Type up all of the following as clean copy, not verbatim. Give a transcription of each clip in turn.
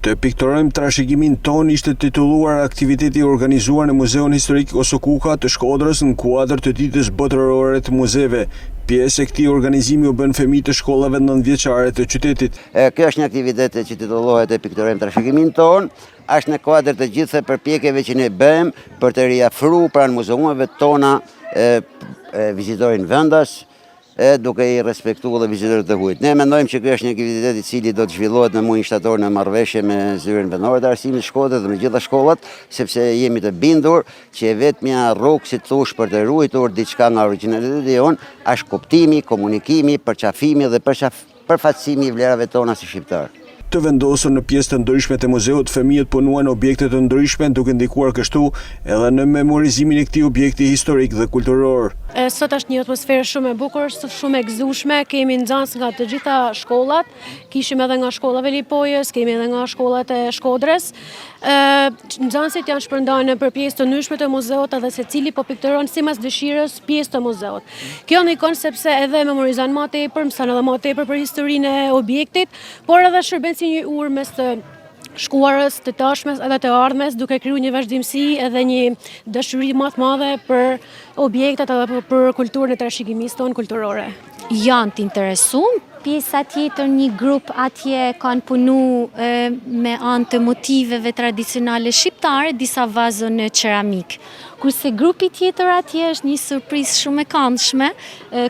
Të pikturojmë trashëgimin ton ishte titulluar aktiviteti organizuar në Muzeun Historik Osokuka të Shkodrës në kuadër të ditës botërore të muzeve. Pjesë e këtij organizimi u bën fëmijë të shkollave 9-vjeçare të qytetit. Kjo është një aktivitet që titullohet Të pikturojmë trashëgimin ton. Është në kuadër të gjithë përpjekjeve që ne bëjmë për të riafruar pranë muzeumeve tona vizitorin vendas, duke i respektuar dhe vizitorët e huaj. Ne mendojmë që ky është një aktivitet i cili do të zhvillohet në muajin shtator në marrëveshje me zyrën vendore të arsimit të Shkodrës dhe me gjitha shkollat, sepse jemi të bindur që vetmja rrugë, si thosh, për të ruajtur diçka nga origjinaliteti jon, është kuptimi, komunikimi, përqafimi dhe përfaqësimi i vlerave tona si shqiptar. Të vendosur në pjesë të ndryshme të muzeut, fëmijët punuan objekte të ndryshme duke ndikuar kështu edhe në memorizimin e këtij objekti historik dhe kulturor. Sot është një atmosferë shumë e bukur, shumë e gëzueshme. Kemi nxënës nga të gjitha shkollat, kishim edhe nga shkolla Velipojës, kemi edhe nga shkollat e Shkodrës. Nxënësit janë shpërndarë për pjesë të ndryshme të muzeut edhe secili po pikturon sipas dëshirës pjesë të muzeut. Kjo ndikon sepse edhe memorizon më tepër, mëson edhe më tepër për historinë e objektit, por edhe shërben si një urë mes të shkuarës, të tashmes edhe të ardhmes, duke krijuar një vazhdimsi edhe një dashuri më të madhe për objektet edhe për kulturën e trashëgimisë tonë kulturore. Janë të interesuar. Pjesa tjetër, një grup atje kanë punu me anë të motiveve tradicionale shqiptare, disa vazo në qeramik. Kurse grupi tjetër atje është një surprizë shumë e këndshme,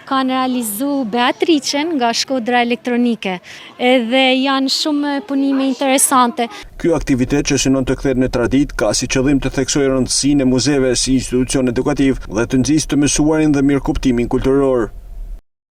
kanë realizuar Beatricen nga Shkodra Elektronike, edhe janë shumë punime interesante. Ky aktivitet që synon të kthehet në traditë ka si qëllim të theksojë rëndësinë e muzeve si institucion edukativ dhe të nxjisë të mësuarin dhe mirëkuptimin kulturor.